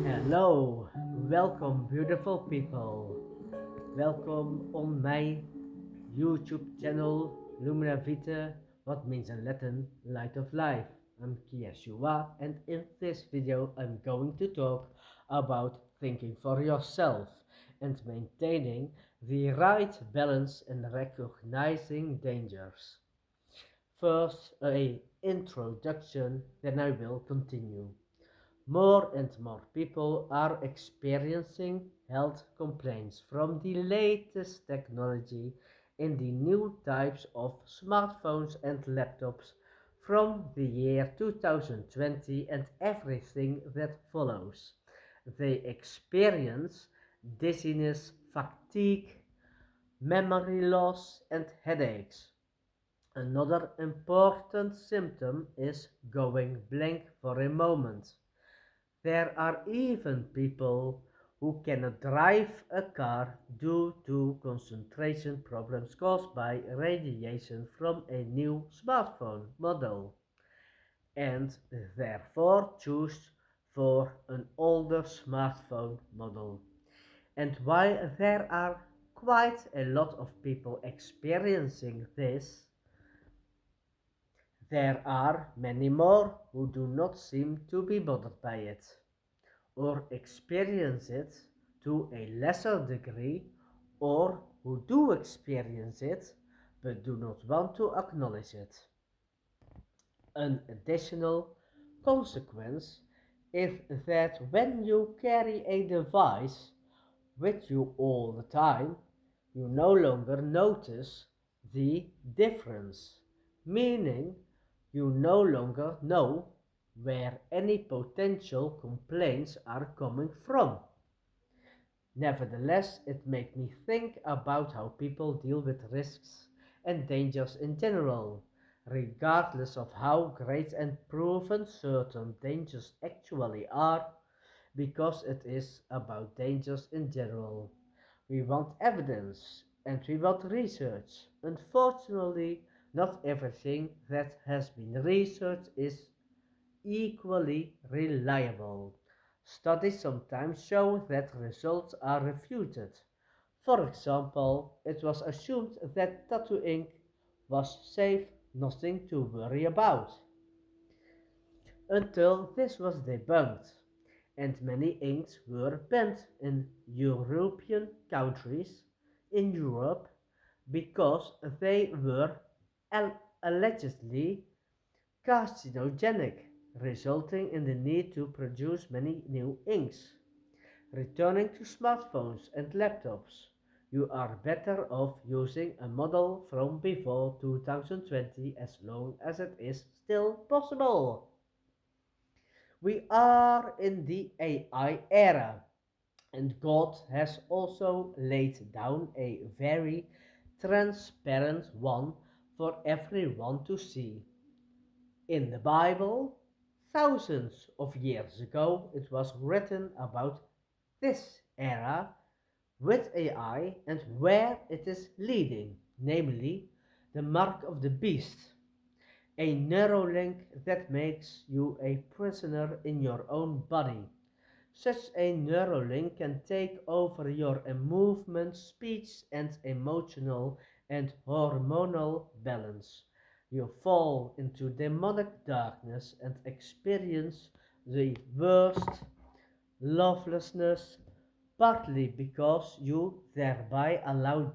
Hello, welcome beautiful people. Welcome on my YouTube channel Lumina Vitae, what means in Latin light of life. I'm K.Y.A.K and in this video I'm going to talk about thinking for yourself and maintaining the right balance and recognizing dangers. First, a introduction, then I will continue. More and more people are experiencing health complaints from the latest technology in the new types of smartphones and laptops from the year 2020 and everything that follows. They experience dizziness, fatigue, memory loss, and headaches. Another important symptom is going blank for a moment. There are even people who cannot drive a car due to concentration problems caused by radiation from a new smartphone model and therefore choose for an older smartphone model. And while there are quite a lot of people experiencing this, there are many more who do not seem to be bothered by it, or experience it to a lesser degree, or who do experience it but do not want to acknowledge it. An additional consequence is that when you carry a device with you all the time, you no longer notice the difference, meaning you no longer know where any potential complaints are coming from. Nevertheless, it made me think about how people deal with risks and dangers in general, regardless of how great and proven certain dangers actually are, because it is about dangers in general. We want evidence and we want research. Unfortunately, not everything that has been researched is equally reliable. Studies sometimes show that results are refuted. For example, it was assumed that tattoo ink was safe, nothing to worry about, until this was debunked, and many inks were banned in European countries in Europe because they were allegedly carcinogenic, resulting in the need to produce many new inks. Returning to smartphones and laptops, you are better off using a model from before 2020 as long as it is still possible. We are in the AI era, and God has also laid down a very transparent one for everyone to see. In the Bible, thousands of years ago, it was written about this era with AI and where it is leading, namely the mark of the beast, a narrow link that makes you a prisoner in your own body. Such a narrow link can take over your movement, speech, and emotional and hormonal balance. You fall into demonic darkness and experience the worst lovelessness, partly because you thereby allow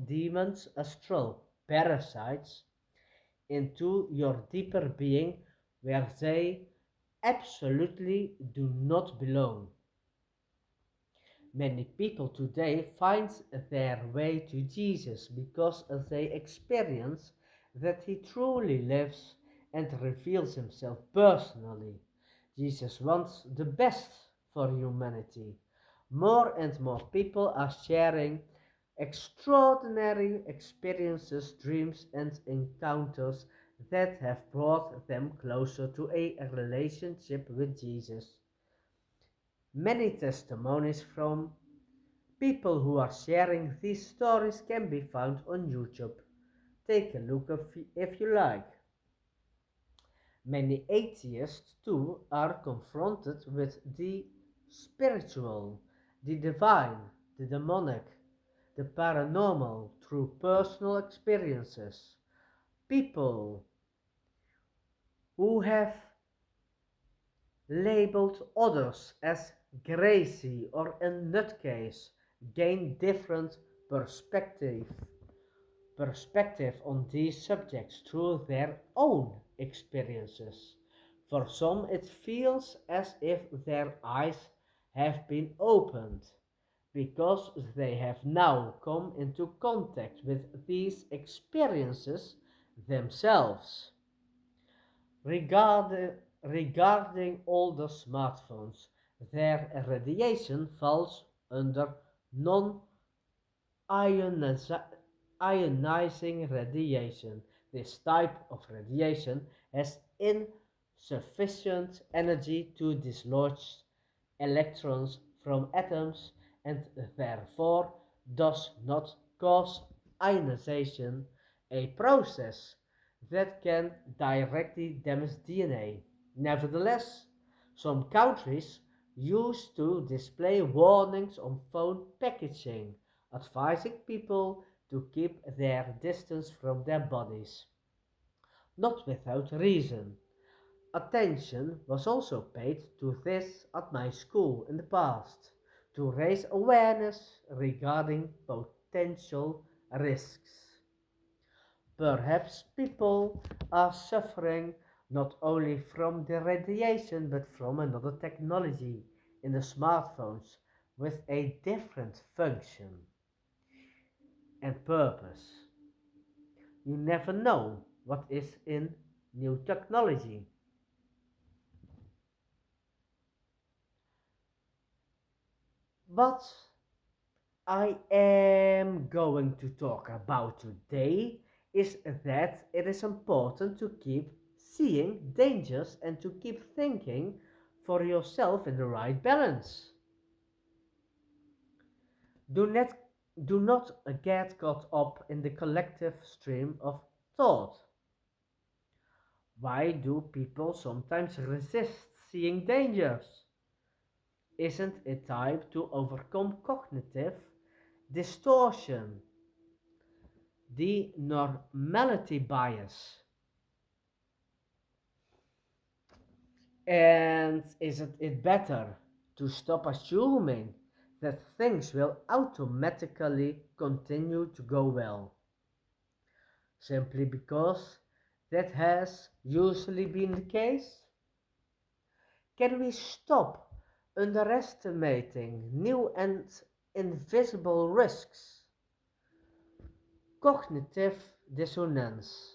demons, astral parasites, into your deeper being where they absolutely do not belong. Many people today find their way to Jesus because they experience that he truly lives and reveals himself personally. Jesus wants the best for humanity. More and more people are sharing extraordinary experiences, dreams, and encounters that have brought them closer to a relationship with Jesus. Many testimonies from people who are sharing these stories can be found on YouTube. Take a look if you like. Many atheists too are confronted with the spiritual, the divine, the demonic, the paranormal through personal experiences. People who have labeled others as crazy or a nutcase gain different perspective perspective on these subjects through their own experiences. For some, it feels as if their eyes have been opened because they have now come into contact with these experiences themselves. Regarding older smartphones, their radiation falls under non ionizing radiation. This type of radiation has insufficient energy to dislodge electrons from atoms and therefore does not cause ionization, a process that can directly damage DNA. Nevertheless, some countries used to display warnings on phone packaging advising people to keep their distance from their bodies. Not without reason. Attention was also paid to this at my school in the past to raise awareness regarding potential risks. Perhaps people are suffering not only from the radiation but from another technology in the smartphones with a different function and purpose. You never know what is in new technology. What I am going to talk about today is that it is important to keep seeing dangers and to keep thinking for yourself in the right balance. Do not, do not get caught up in the collective stream of thought. Why do people sometimes resist seeing dangers? Isn't it time to overcome cognitive distortion, the normality bias? And isn't it better to stop assuming that things will automatically continue to go well, simply because that has usually been the case? Can we stop underestimating new and invisible risks? Cognitive dissonance.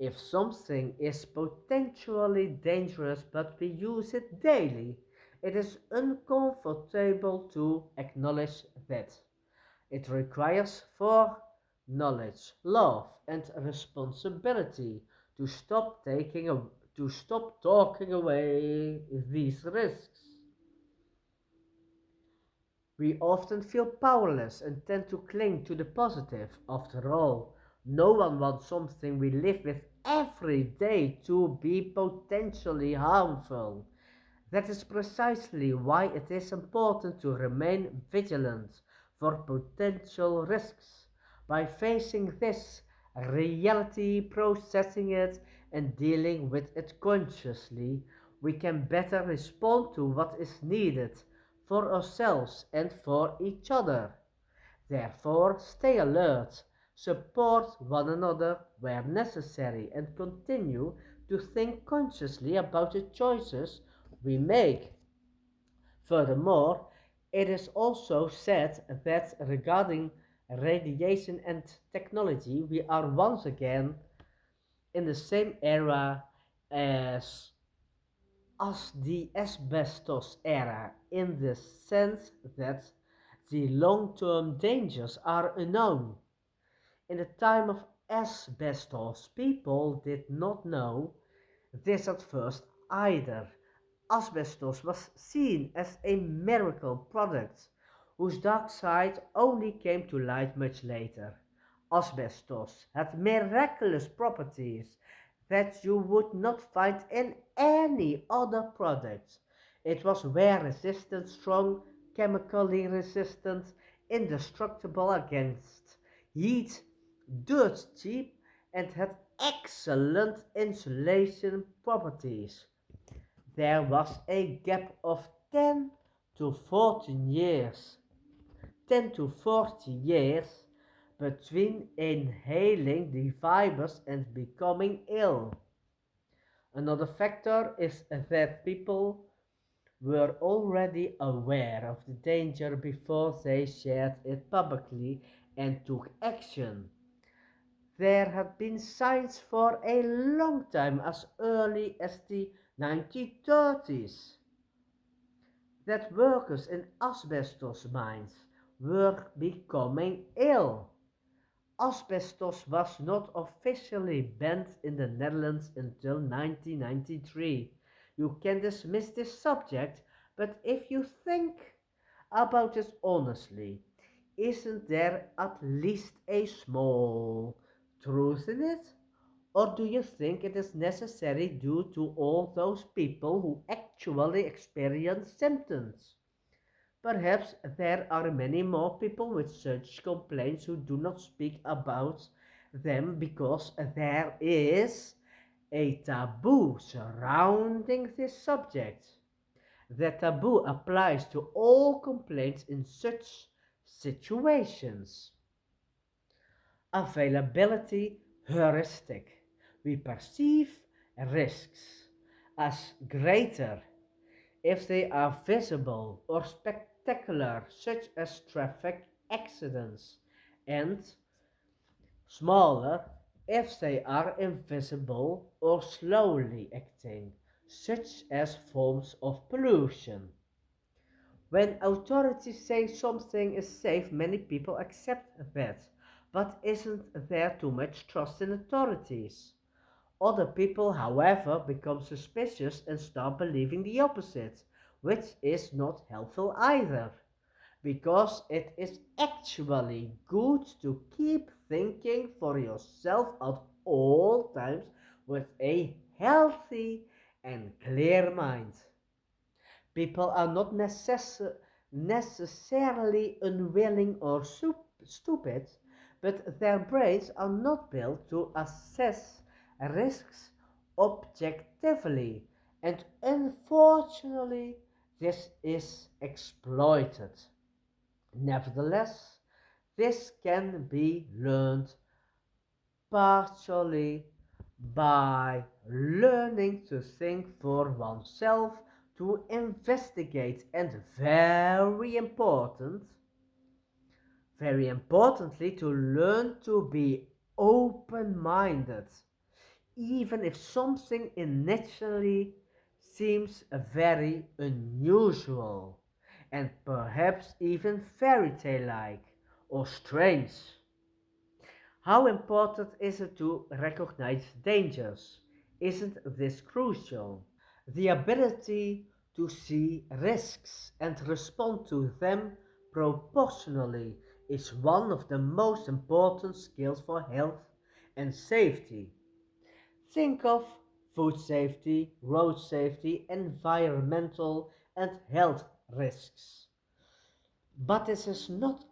If something is potentially dangerous but we use it daily, it is uncomfortable to acknowledge that. It requires for knowledge, love, and responsibility to to stop talking away these risks. We often feel powerless and tend to cling to the positive. After all, no one wants something we live with every day to be potentially harmful. That is precisely why it is important to remain vigilant for potential risks. By facing this reality, processing it, and dealing with it consciously, we can better respond to what is needed for ourselves and for each other. Therefore, stay alert, support one another where necessary, and continue to think consciously about the choices we make. Furthermore, it is also said that regarding radiation and technology, we are once again in the same era as the asbestos era in the sense that the long-term dangers are unknown. In the time of asbestos, people did not know this at first either. Asbestos was seen as a miracle product whose dark side only came to light much later. Asbestos had miraculous properties that you would not find in any other product. It was wear resistant, strong, chemically resistant, indestructible against heat, dirt cheap, and had excellent insulation properties. There was a gap of 10 to 14 years, 10 to 40 years between inhaling the fibers and becoming ill. Another factor is that people were already aware of the danger before they shared it publicly and took action. There had been signs for a long time, as early as the 1930s, that workers in asbestos mines were becoming ill. Asbestos was not officially banned in the Netherlands until 1993. You can dismiss this subject, but if you think about it honestly, isn't there at least a small truth in it? Or do you think it is necessary due to all those people who actually experience symptoms? Perhaps there are many more people with such complaints who do not speak about them because there is a taboo surrounding this subject. The taboo applies to all complaints in such situations. Availability heuristic. We perceive risks as greater if they are visible or spectacular, such as traffic accidents, and smaller if they are invisible or slowly acting, such as forms of pollution. When authorities say something is safe, many people accept that. But isn't there too much trust in authorities? Other people, however, become suspicious and start believing the opposite, which is not helpful either, because it is actually good to keep thinking for yourself at all times with a healthy and clear mind. People are not necessarily unwilling or stupid, but their brains are not built to assess risks objectively, and unfortunately, this is exploited. Nevertheless, this can be learned partially by learning to think for oneself, to investigate, and very importantly, to learn to be open minded, even if something initially seems very unusual and perhaps even fairy tale like or strange. How important is it to recognize dangers? Isn't this crucial? The ability to see risks and respond to them proportionally is one of the most important skills for health and safety. Think of food safety, road safety, environmental and health risks. But it is not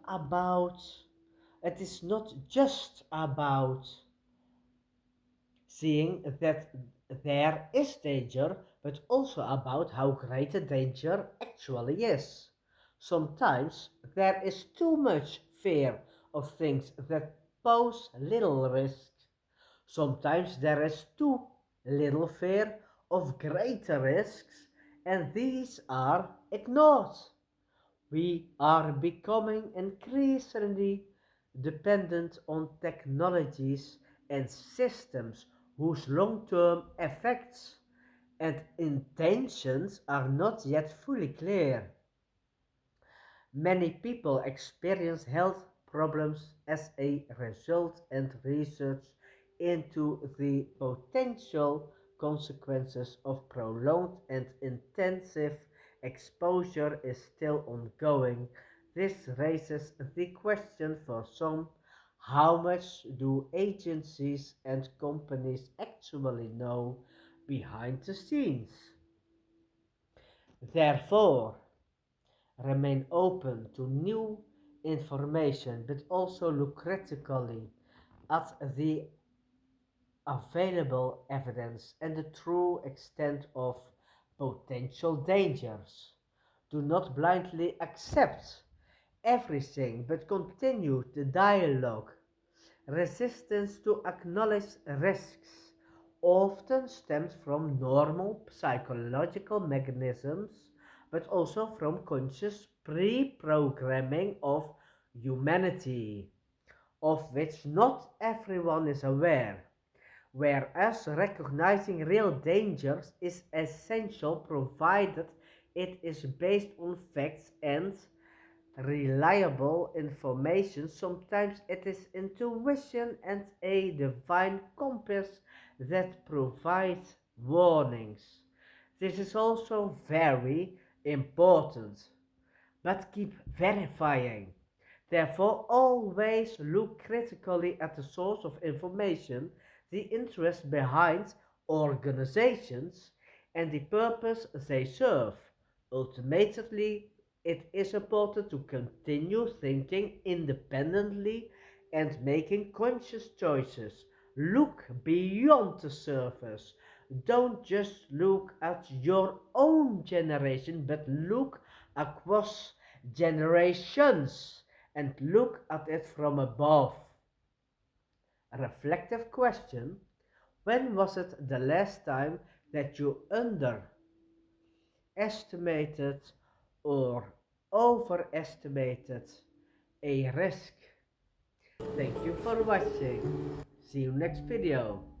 just about seeing that there is danger, but also about how great the danger actually is. Sometimes there is too much fear of things that pose little risk. Sometimes there is too little fear of greater risks, and these are ignored. We are becoming increasingly dependent on technologies and systems whose long term effects and intentions are not yet fully clear. Many people experience health problems as a result, and research into the potential consequences of prolonged and intensive exposure is still ongoing. This raises the question for some: how much do agencies and companies actually know behind the scenes? Therefore, remain open to new information, but also look critically at the available evidence and the true extent of potential dangers. Do not blindly accept everything, but continue the dialogue. Resistance to acknowledge risks often stems from normal psychological mechanisms, but also from conscious pre programming of humanity, of which not everyone is aware. Whereas recognizing real dangers is essential provided it is based on facts and reliable information. Sometimes it is intuition and a divine compass that provides warnings. This is also very important, but keep verifying. Therefore, always look critically at the source of information, the interest behind organizations, and the purpose they serve. Ultimately, it is important to continue thinking independently and making conscious choices. Look beyond the surface. Don't just look at your own generation, but look across generations and look at it from above. A reflective question: when was it the last time that you underestimated or overestimated a risk? Thank you for watching. See you next video.